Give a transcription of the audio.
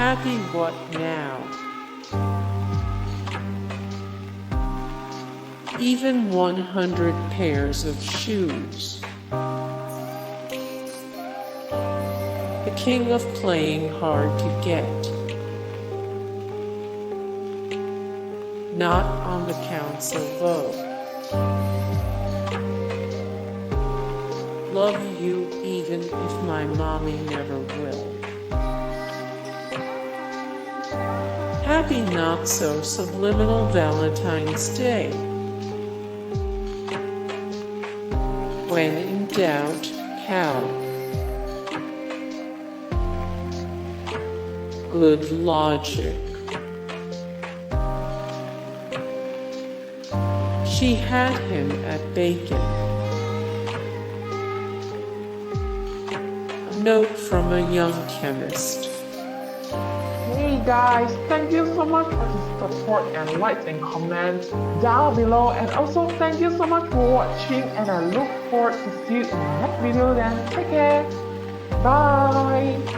Happy what now? Even 100 pairs of shoes. The king of playing hard to get. Not on the council vote. Love you even if my mommy never will. Happy Not-So-Subliminal Valentine's Day. When in doubt, cow. Good logic. She had him at bacon. A note from a young chemist. Hey guys, thank you so much for the support and likes and comments down below, and also thank you so much for watching, and I look forward to see you in the next video then. Take care. Bye.